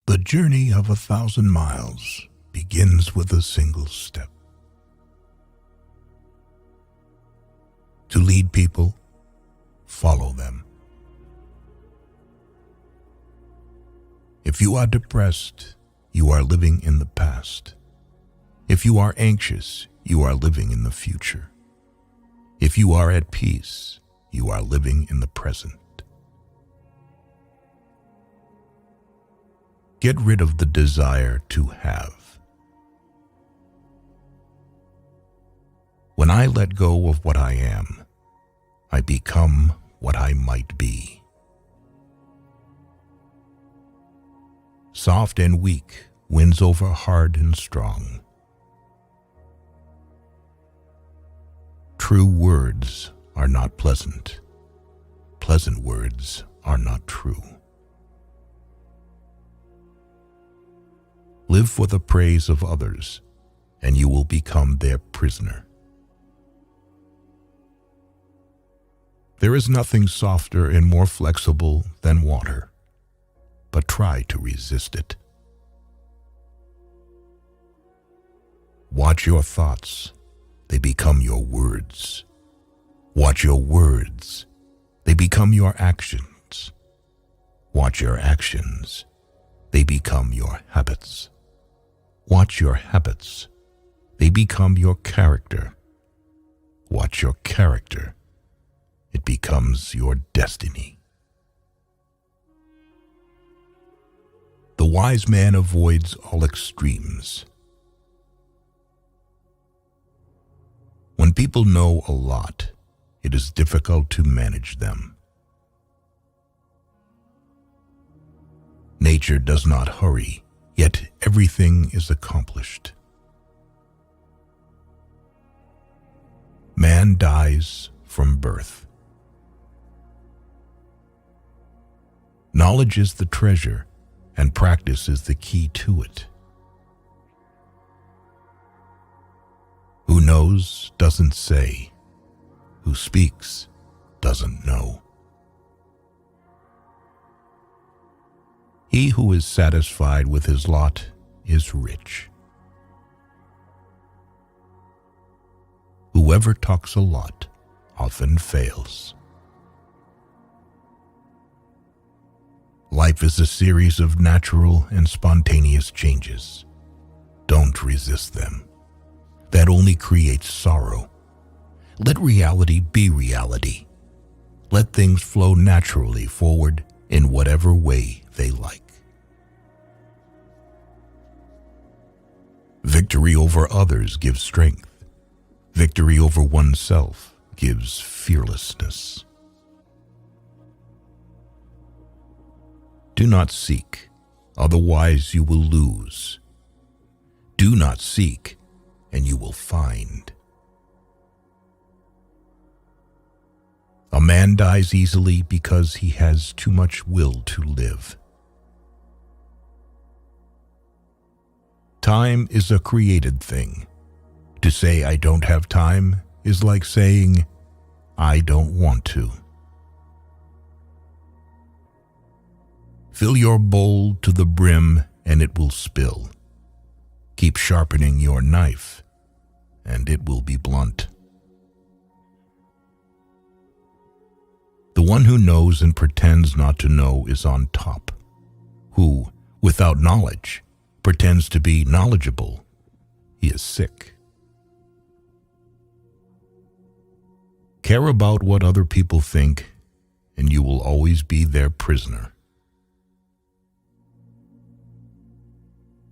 The journey of 1,000 miles begins with a single step. To lead people, follow them. If you are depressed, you are living in the past. If you are anxious, you are living in the future. If you are at peace, you are living in the present. Get rid of the desire to have. When I let go of what I am, I become what I might be. Soft and weak wins over hard and strong. True words are not pleasant. Pleasant words are not true. Live for the praise of others, and you will become their prisoner. There is nothing softer and more flexible than water, but try to resist it. Watch your thoughts, they become your words. Watch your words, they become your actions. Watch your actions, they become your habits. Watch your habits, they become your character. Watch your character, it becomes your destiny. The wise man avoids all extremes. When people know a lot, it is difficult to manage them. Nature does not hurry, yet everything is accomplished. Man dies from birth. Knowledge is the treasure, and practice is the key to it. Who knows doesn't say. Who speaks doesn't know. He who is satisfied with his lot is rich. Whoever talks a lot often fails. Life is a series of natural and spontaneous changes. Don't resist them. That only creates sorrow. Let reality be reality. Let things flow naturally forward in whatever way they like. Victory over others gives strength. Victory over oneself gives fearlessness. Do not seek, otherwise you will lose. Do not seek, and you will find. A man dies easily because he has too much will to live. Time is a created thing. To say I don't have time is like saying I don't want to. Fill your bowl to the brim and it will spill. Keep sharpening your knife and it will be blunt. The one who knows and pretends not to know is on top. Who, without knowledge, pretends to be knowledgeable, he is sick. Care about what other people think, and you will always be their prisoner.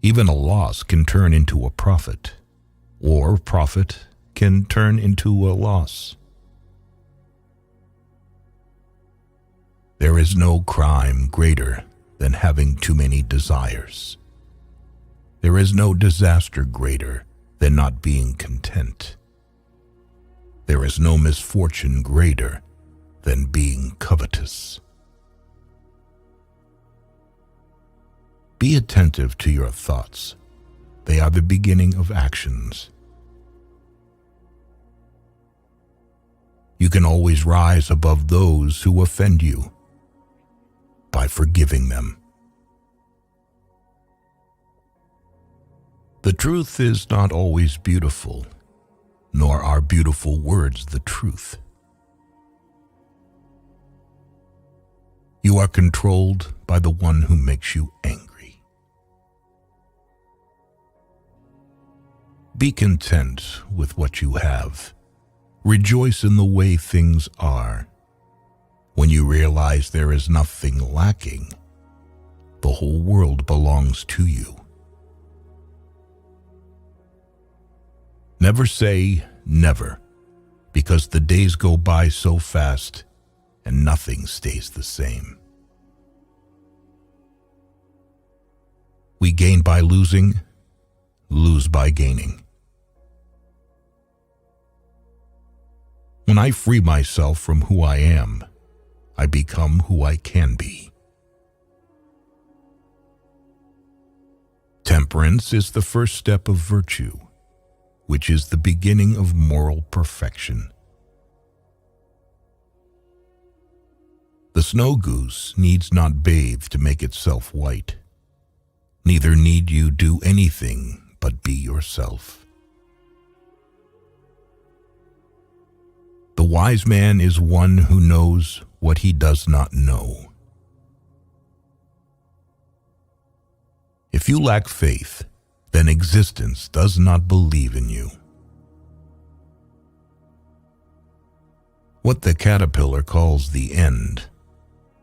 Even a loss can turn into a profit, or profit can turn into a loss. There is no crime greater than having too many desires. There is no disaster greater than not being content. There is no misfortune greater than being covetous. Be attentive to your thoughts. They are the beginning of actions. You can always rise above those who offend you by forgiving them. The truth is not always beautiful, nor are beautiful words the truth. You are controlled by the one who makes you angry. Be content with what you have. Rejoice in the way things are. When you realize there is nothing lacking, the whole world belongs to you. Never say never, because the days go by so fast and nothing stays the same. We gain by losing, lose by gaining. When I free myself from who I am, I become who I can be. Temperance is the first step of virtue, which is the beginning of moral perfection. The snow goose needs not bathe to make itself white. Neither need you do anything but be yourself. The wise man is one who knows what he does not know. If you lack faith, then existence does not believe in you. What the caterpillar calls the end,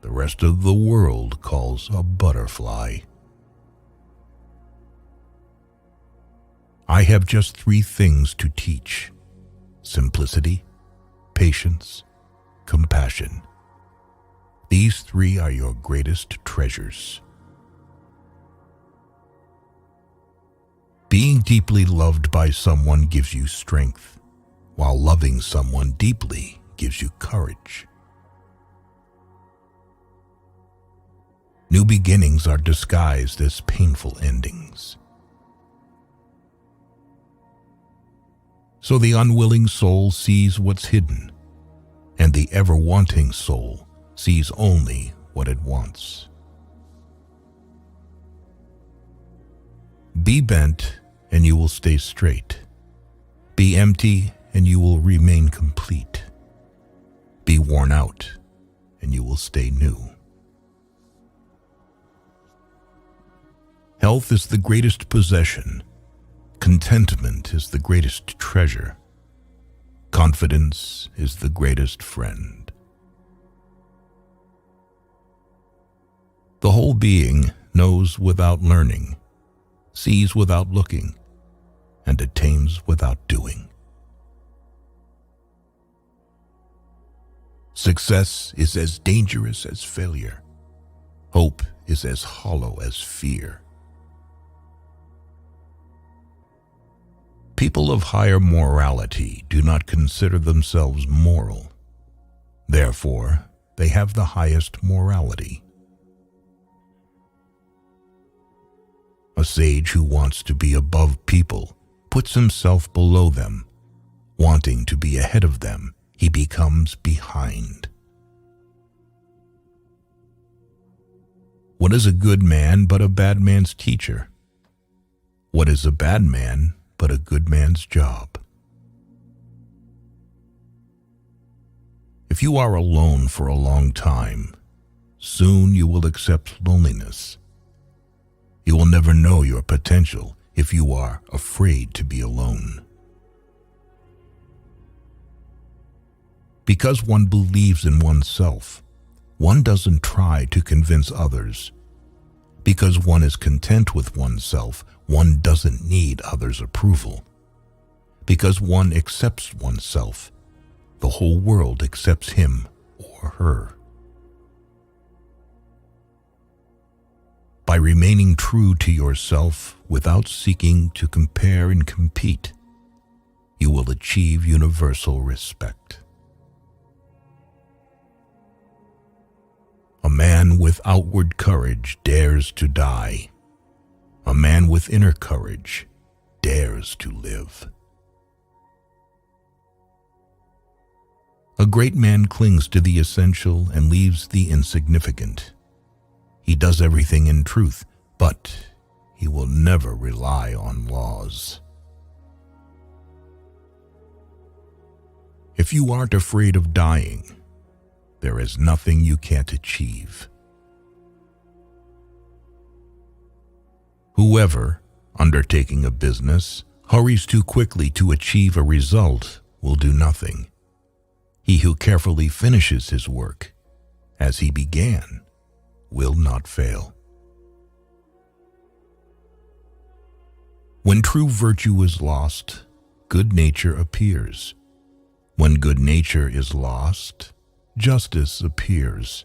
the rest of the world calls a butterfly. I have just 3 things to teach: simplicity, patience, compassion. These 3 are your greatest treasures. Being deeply loved by someone gives you strength, while loving someone deeply gives you courage. New beginnings are disguised as painful endings. So the unwilling soul sees what's hidden, and the ever-wanting soul sees only what it wants. Be bent, and you will stay straight. Be empty, and you will remain complete. Be worn out, and you will stay new. Health is the greatest possession. Contentment is the greatest treasure. Confidence is the greatest friend. The whole being knows without learning, sees without looking, and attains without doing. Success is as dangerous as failure. Hope is as hollow as fear. People of higher morality do not consider themselves moral. Therefore, they have the highest morality. A sage who wants to be above people puts himself below them. Wanting to be ahead of them, he becomes behind. What is a good man but a bad man's teacher? What is a bad man but a good man's job? If you are alone for a long time, soon you will accept loneliness. You will never know your potential if you are afraid to be alone. Because one believes in oneself, one doesn't try to convince others. Because one is content with oneself, one doesn't need others' approval. Because one accepts oneself, the whole world accepts him or her. By remaining true to yourself without seeking to compare and compete, you will achieve universal respect. A man with outward courage dares to die. A man with inner courage dares to live. A great man clings to the essential and leaves the insignificant. He does everything in truth, but he will never rely on laws. If you aren't afraid of dying, there is nothing you can't achieve. Whoever, undertaking a business, hurries too quickly to achieve a result will do nothing. He who carefully finishes his work, as he began, will not fail. When true virtue is lost, good nature appears. When good nature is lost, justice appears.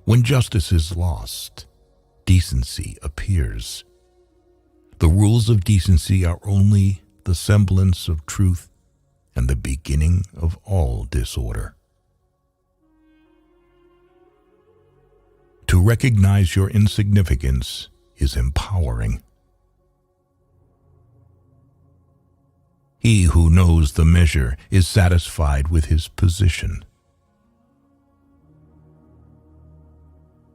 When justice is lost, decency appears. The rules of decency are only the semblance of truth and the beginning of all disorder. To recognize your insignificance is empowering. He who knows the measure is satisfied with his position.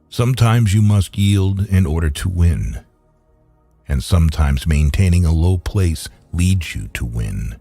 Sometimes you must yield in order to win, and sometimes maintaining a low place leads you to win.